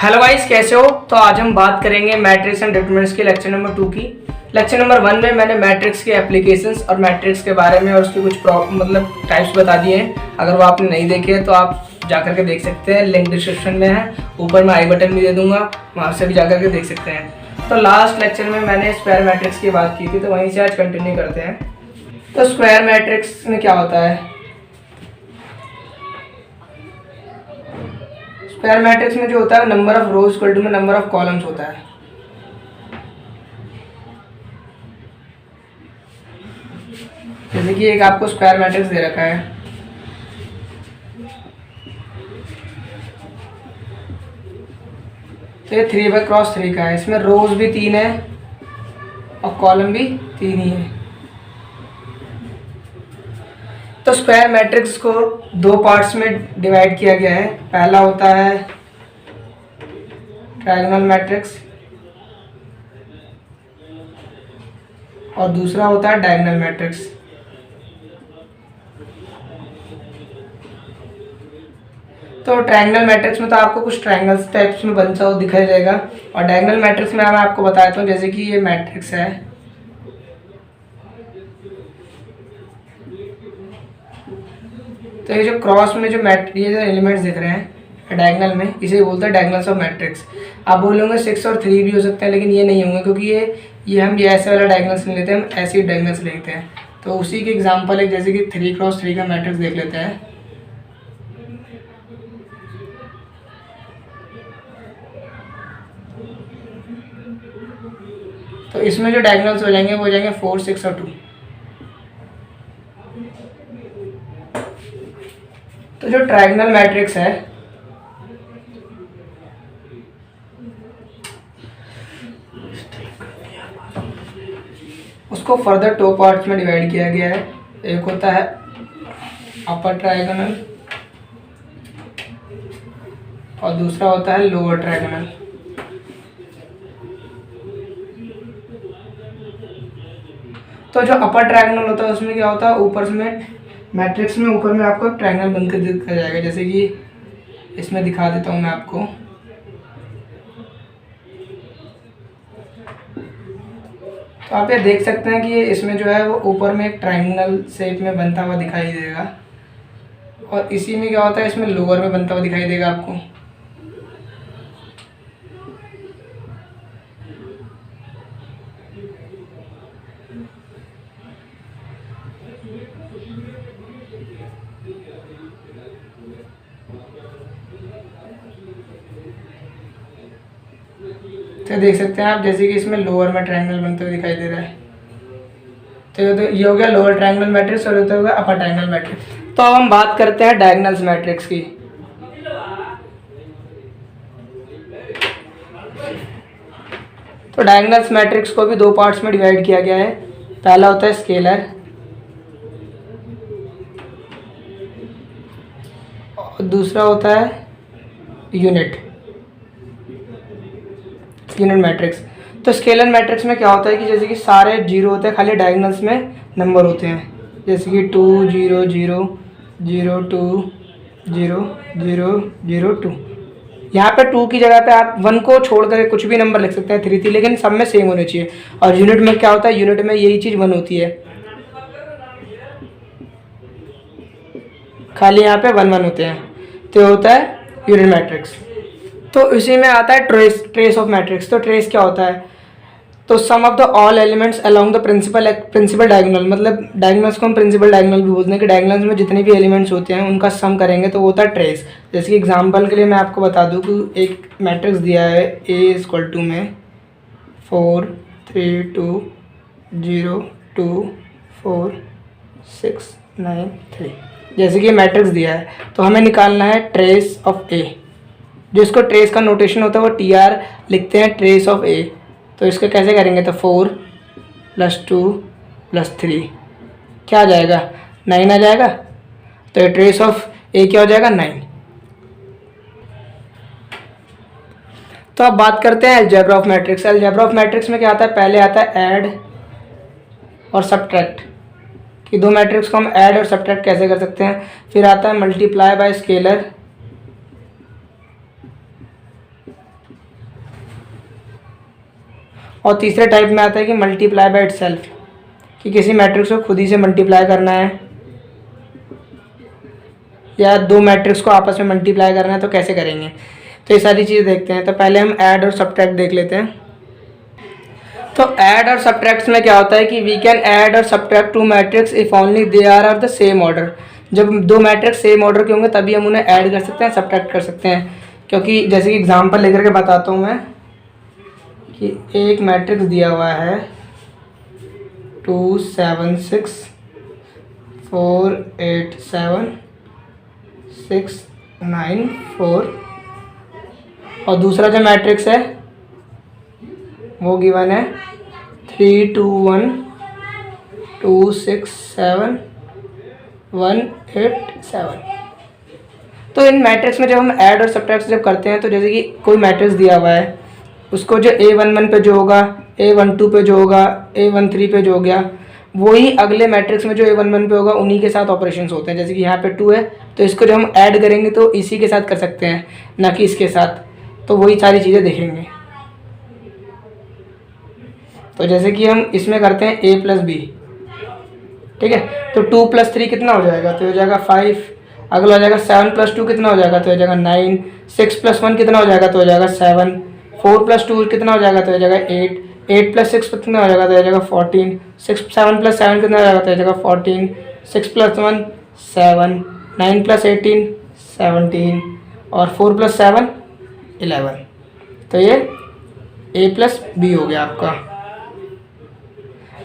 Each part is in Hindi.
हेलो गाइस, कैसे हो। तो आज हम बात करेंगे मैट्रिक्स एंड डिटरमिनेंट्स के लेक्चर नंबर 2 की। लेक्चर नंबर 1 में मैंने मैट्रिक्स के एप्लीकेशंस और मैट्रिक्स के बारे में और उसके कुछ टाइप्स बता दिए हैं। अगर वो आपने नहीं देखे हैं तो आप जाकर के देख सकते हैं, लिंक डिस्क्रिप्शन में है, ऊपर मैं आई बटन भी दे दूंगा, वहाँ से भी जाकर के देख सकते हैं। तो लास्ट लेक्चर में मैंने स्क्वायर मैट्रिक्स की बात की थी, तो वहीं से आज कंटिन्यू करते हैं। तो स्क्वायर मैट्रिक्स में क्या होता है। स्क्वायर मैट्रिक्स में जो होता है number of rows equal to में नंबर ऑफ कॉलम्स होता है। जैसे कि एक आपको स्क्वायर मैट्रिक्स दे रखा है, तो ये 3/3 का है। इसमें रोज भी 3 है और कॉलम भी 3 ही है। तो स्क्वायर मैट्रिक्स को दो पार्ट्स में डिवाइड किया गया है। पहला होता है ट्रायंगल मैट्रिक्स और दूसरा होता है डायगोनल मैट्रिक्स। तो ट्रायंगल मैट्रिक्स में तो आपको कुछ ट्रायंगल्स टाइप्स में बनता हुआ दिखाई देगा, और डायगोनल मैट्रिक्स में मैं आपको बताता हूँ। जैसे कि ये मैट्रिक्स है, तो ये जो क्रॉस में ये जो एलिमेंट्स दिख रहे हैं डायगोनल में, इसे बोलते हैं डायगोनल्स ऑफ मैट्रिक्स। आप बोलोगे 6 और 3 भी हो सकते हैं, लेकिन ये नहीं होंगे, क्योंकि ये हम ऐसे वाला डायगोनल्स नहीं लेते, हम ऐसे ही डायगोनल्स लेते हैं। तो उसी के एग्जांपल एक, जैसे कि 3x3 का मैट्रिक्स देख लेते हैं। तो इसमें जो डायगोनल्स हो जाएंगे वो हो जाएंगे 4, 6 और 2। तो जो ट्रायंगल मैट्रिक्स है उसको फर्दर 2 पार्ट्स में डिवाइड किया गया है। एक होता है अपर ट्रायंगल और दूसरा होता है लोअर ट्रायंगल। तो जो अपर ट्रायंगल होता है उसमें क्या होता है, ऊपर में मैट्रिक्स में ऊपर में आपको ट्रायंगल बनकर दिखा जाएगा। जैसे कि इसमें दिखा देता हूँ मैं आपको। तो आप ये देख सकते हैं कि ये इसमें जो है वो ऊपर में एक ट्रायंगल शेप में बनता हुआ दिखाई देगा, और इसी में क्या होता है, इसमें लोअर में बनता हुआ दिखाई देगा आपको। तो देख सकते हैं आप, जैसे कि इसमें लोअर में ट्रायंगल बनते हुए दिखाई दे रहा है। तो ये हो गया लोअर ट्रायंगल मैट्रिक्स और ये हो गया अपर ट्रायंगल मैट्रिक्स। तो अब हम बात करते हैं डायगोनल्स मैट्रिक्स की। तो डायगोनल्स मैट्रिक्स को भी 2 पार्ट्स में डिवाइड किया गया है। पहला होता है स्केलर और दूसरा होता है यूनिट मैट्रिक्स। तो स्केलर मैट्रिक्स में क्या होता है कि जैसे कि सारे जीरो होते हैं, खाली डायगोनल्स में नंबर होते हैं। जैसे कि 2 0 0 0 2 0 0 0 2। यहाँ पे 2 की जगह पे आप 1 को छोड़ कर कुछ भी नंबर लिख सकते हैं, 3 3, लेकिन सब में सेम होने चाहिए। और यूनिट में क्या होता है, यूनिट में यही चीज़ 1 होती है, खाली यहाँ पे 1 1 होते हैं। तो होता है यूनिट मैट्रिक्स। तो इसी में आता है ट्रेस ऑफ मैट्रिक्स। तो ट्रेस क्या होता है, तो sum of the all elements along the principal diagonal, मतलब डायगोनल्स को हम प्रिंसिपल डायगोनल भी बोलते हैं कि डायगोनल्स में जितने भी एलिमेंट्स होते हैं उनका सम करेंगे तो वो होता है ट्रेस। जैसे कि एग्जांपल के लिए मैं आपको बता दूं कि एक मैट्रिक्स दिया है A में 4 3 2 0 2 4 6 9 3। जैसे कि ये मैट्रिक्स दिया है, तो हमें निकालना है ट्रेस ऑफ A। जो इसको ट्रेस का नोटेशन होता है वो TR लिखते हैं, ट्रेस ऑफ A। तो इसको कैसे करेंगे, तो 4 + 2 + 3 क्या आ जाएगा, 9 आ जाएगा। तो ट्रेस ऑफ A क्या हो जाएगा, 9। तो अब बात करते हैं algebra of matrix. Algebra of matrix में क्या आता है, पहले आता है ऐड और सब्ट्रैक्ट, कि 2 मैट्रिक्स को हम ऐड और सब्ट्रैक्ट कैसे कर सकते हैं। फिर आता है मल्टीप्लाई बाय स्केलर और तीसरे टाइप में आता है कि मल्टीप्लाई बाय इटसेल्फ, कि किसी मैट्रिक्स को खुद ही से मल्टीप्लाई करना है या दो मैट्रिक्स को आपस में मल्टीप्लाई करना है तो कैसे करेंगे। तो ये सारी चीज़ें देखते हैं। तो पहले हम ऐड और सब्ट्रैक्ट देख लेते हैं। तो ऐड और सब्ट्रैक्ट में क्या होता है कि वी कैन ऐड और subtract two matrix if only they are of the same order. जब दो मैट्रिक्स सेम ऑर्डर के होंगे तभी हम उन्हें ऐड कर सकते हैं, सब्ट्रैक्ट कर सकते हैं। क्योंकि जैसे कि एग्जांपल लेकर के बताता हूँ मैं कि एक मैट्रिक्स दिया हुआ है 2 7 6 4 8 7 6 9 4 और दूसरा जो मैट्रिक्स है वो गिवन है 3 2 1 2 6 7 1 8 7। तो इन मैट्रिक्स में जब हम ऐड और सब्ट्रैक्ट जब करते हैं तो जैसे कि कोई मैट्रिक्स दिया हुआ है उसको जो A11 पे जो होगा, A12 पे जो होगा, A13 पे जो हो गया, वही अगले मैट्रिक्स में जो A11 पे होगा उन्हीं के साथ ऑपरेशंस होते हैं। जैसे कि यहाँ पे 2 है तो इसको जब हम ऐड करेंगे तो इसी के साथ कर सकते हैं, ना कि इसके साथ। तो वही सारी चीज़ें देखेंगे। तो जैसे कि हम इसमें करते हैं A प्लस बी, ठीक है। तो 2 प्लस 3 कितना हो जाएगा, तो हो जाएगा 5। अगला हो जाएगा 7 प्लस 2 कितना हो जाएगा, तो हो जाएगा 9। 6 प्लस 1 कितना हो जाएगा, तो हो जाएगा 7। 4 प्लस 2 कितना हो जाएगा, तो हो जाएगा 8। 8 प्लस 6 कितना हो जाएगा, तो हो जाएगा 14। 7 प्लस 7 कितना हो जाएगा, तो हो जाएगा 14। 6 प्लस 1 7। 9 प्लस 18 17 और 4 प्लस 7 11। तो ये A प्लस बी हो गया आपका।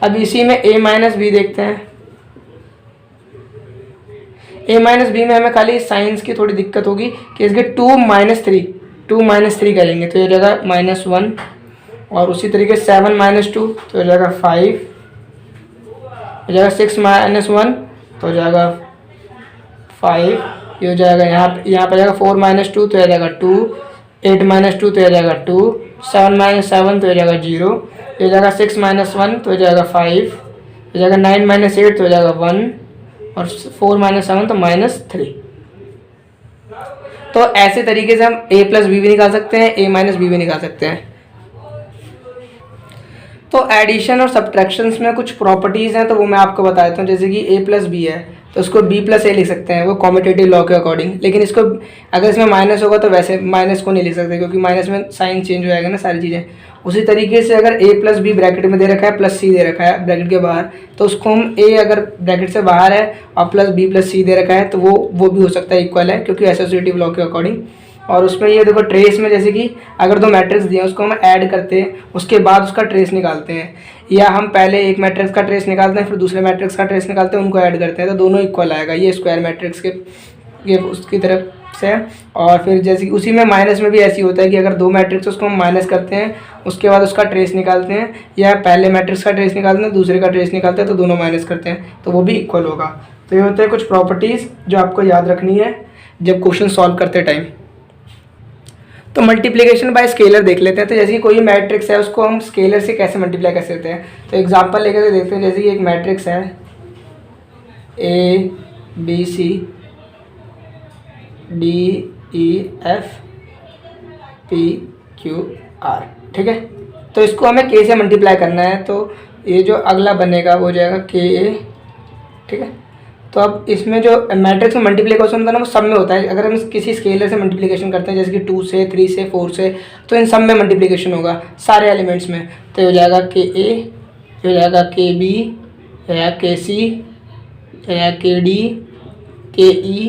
अब इसी में A माइनस बी देखते हैं। A माइनस बी में हमें खाली साइंस की थोड़ी दिक्कत होगी कि इसके 2 माइनस 3 करेंगे तो ये जाएगा -1। और उसी तरीके 7 माइनस 2 तो हो जाएगा 5। हो जाएगा 6 माइनस 1 तो हो जाएगा 5। ये हो जाएगा यहाँ पर जाएगा 4 माइनस 2 तो हो जाएगा 2। 8 माइनस 2 तो हो जाएगा 2। 7 माइनस 7 तो हो जाएगा 0। ये हो जाएगा 6 माइनस 1 तो हो जाएगा 5। हो जाएगा 9 माइनस 8 तो हो जाएगा 1 और 4 माइनस 7 तो -3। तो ऐसे तरीके से हम A प्लस बी भी निकाल सकते हैं, A माइनस बी भी निकाल सकते हैं। तो एडिशन और सब्ट्रैक्शंस में कुछ प्रॉपर्टीज़ हैं तो वो मैं आपको बता देता हूँ। जैसे कि A प्लस बी है तो उसको B प्लस ए लिख सकते हैं, वो कॉम्यूटेटिव लॉ के अकॉर्डिंग। लेकिन इसको अगर इसमें माइनस होगा तो वैसे माइनस को नहीं लिख सकते क्योंकि माइनस में साइन चेंज हो जाएगा ना सारी चीज़ें। उसी तरीके से अगर A प्लस बी ब्रैकेट में दे रखा है प्लस C दे रखा है ब्रैकेट के बाहर, तो उसको हम A अगर ब्रैकेट से बाहर है और प्लस B प्लस C दे रखा है तो वो भी हो सकता है इक्वल है क्योंकि एसोसिएटिव लॉ के अकॉर्डिंग। और उसमें ये देखो ट्रेस में जैसे कि अगर दो मैट्रिक्स दिए उसको हम ऐड करते हैं उसके बाद उसका ट्रेस निकालते हैं, या हम पहले एक मैट्रिक्स का ट्रेस निकालते हैं फिर दूसरे मैट्रिक्स का ट्रेस निकालते हैं उनको ऐड करते हैं तो दोनों इक्वल आएगा। ये स्क्वायर मैट्रिक्स के ये उसकी तरफ से। और फिर जैसे कि उसी में माइनस में भी ऐसी होता है कि अगर दो मैट्रिक्स उसको हम माइनस करते हैं उसके बाद उसका ट्रेस निकालते हैं, या पहले मैट्रिक्स का ट्रेस निकालते हैं दूसरे का ट्रेस निकालते हैं तो दोनों माइनस करते हैं तो वो भी इक्वल होगा। तो ये होते हैं कुछ प्रॉपर्टीज़ जो आपको याद रखनी है जब क्वेश्चन सॉल्व करते टाइम। तो मल्टीप्लिकेशन बाय स्केलर देख लेते हैं। तो जैसे कि कोई मैट्रिक्स है उसको हम स्केलर से कैसे मल्टीप्लाई कर सकते हैं, तो एग्जांपल लेकर के देखते हैं। जैसे कि एक मैट्रिक्स है ABC DEF PQR, ठीक है। तो इसको हमें K से मल्टीप्लाई करना है तो ये जो अगला बनेगा वो हो जाएगा KA, ठीक है। तो अब इसमें जो मैट्रिक्स में मल्टीप्लिकेशन होता है ना वो सब में होता है। अगर हम किसी स्केलर से मल्टीप्लिकेशन करते हैं जैसे कि 2 से 3 से 4 से तो इन सब में मल्टीप्लिकेशन होगा सारे एलिमेंट्स में। तो ये हो जाएगा KA, ये हो जाएगा KB, ये हो जाएगा KC, ये हो जाएगा KD, KE,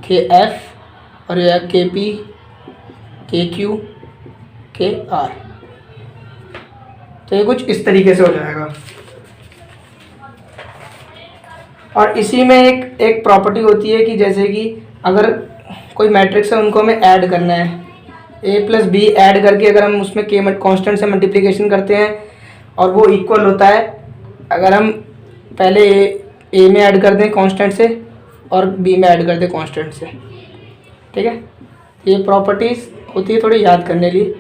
KF और ये हो जाएगा KP, KQ, KR। तो ये कुछ इस तरीके से हो जाएगा। और इसी में एक प्रॉपर्टी होती है कि जैसे कि अगर कोई मैट्रिक्स है उनको हमें ऐड करना है, A प्लस बी ऐड करके अगर हम उसमें K कांस्टेंट से मल्टीप्लिकेशन करते हैं और वो इक्वल होता है अगर हम पहले A में ऐड कर दें कांस्टेंट से और B में ऐड कर दें कांस्टेंट से, ठीक है। ये प्रॉपर्टीज़ होती है थोड़ी याद करने लिए।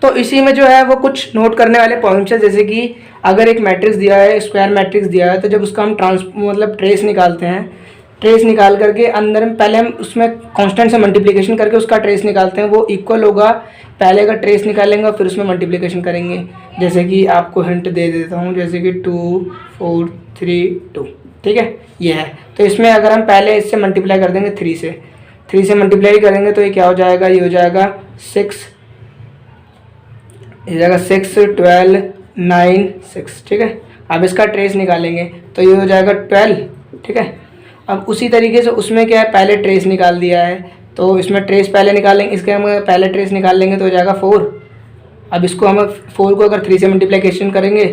तो इसी में जो है वो कुछ नोट करने वाले पॉइंट्स है। जैसे कि अगर एक मैट्रिक्स दिया है स्क्वायर मैट्रिक्स दिया है तो जब उसका हम ट्रेस निकालते हैं ट्रेस निकाल करके अंदर में पहले हम उसमें कांस्टेंट से मल्टीप्लिकेशन करके उसका ट्रेस निकालते हैं, वो इक्वल होगा, पहले का ट्रेस निकालेंगे और फिर उसमें मल्टीप्लिकेशन करेंगे। जैसे कि आपको हिंट दे देता हूँ, जैसे कि 2 4 3 2, ठीक है, ये है। तो इसमें अगर हम पहले इससे मल्टीप्लाई कर देंगे 3 से मल्टीप्लाई करेंगे तो ये क्या हो जाएगा, ये हो जाएगा 6, ये जाएगा 6 12 9 6, ठीक है। अब इसका ट्रेस निकालेंगे तो ये हो जाएगा 12, ठीक है। अब उसी तरीके से उसमें क्या है, पहले ट्रेस निकाल दिया है तो इसमें ट्रेस पहले निकालेंगे, इसके हम पहले ट्रेस निकाल लेंगे तो हो जाएगा 4। अब इसको हम 4 को अगर 3 से मल्टीप्लिकेशन करेंगे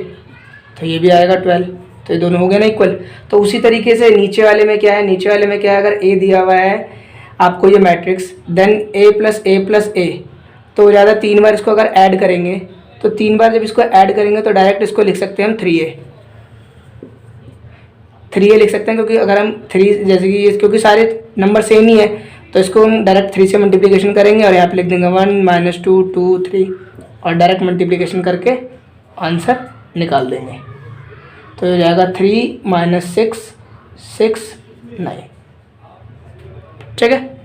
तो ये भी आएगा 12, तो ये दोनों हो गए ना इक्वल। तो उसी तरीके से नीचे वाले में क्या है, नीचे वाले में क्या है, अगर ए दिया हुआ है आपको ये matrix, then a plus a, तो ज़्यादा 3 बार इसको अगर ऐड करेंगे तो 3 बार जब इसको ऐड करेंगे तो डायरेक्ट इसको लिख सकते हैं हम 3a लिख सकते हैं, क्योंकि अगर हम 3 जैसे कि ये, क्योंकि सारे नंबर सेम ही है तो इसको हम डायरेक्ट 3 से मल्टीप्लिकेशन करेंगे और यहाँ पे लिख देंगे 1 -2 2 3 और डायरेक्ट मल्टीप्लिकेशन करके आंसर निकाल देंगे। तो ये जाएगा 3 - 6 6 9, ठीक है।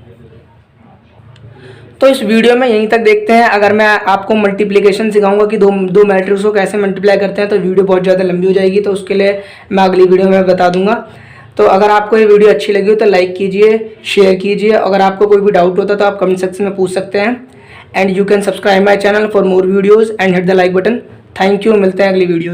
तो इस वीडियो में यहीं तक देखते हैं। अगर मैं आपको मल्टीप्लिकेशन सिखाऊंगा कि दो मैट्रिक्स को कैसे मल्टीप्लाई करते हैं तो वीडियो बहुत ज़्यादा लंबी हो जाएगी, तो उसके लिए मैं अगली वीडियो में बता दूंगा। तो अगर आपको ये वीडियो अच्छी लगी हो तो लाइक कीजिए, शेयर कीजिए। अगर आपको कोई भी डाउट होता तो आप कमेंट सेक्शन में पूछ सकते हैं। And you can subscribe my channel for more videos and hit the like button. Thank you, मिलते हैं अगली वीडियो।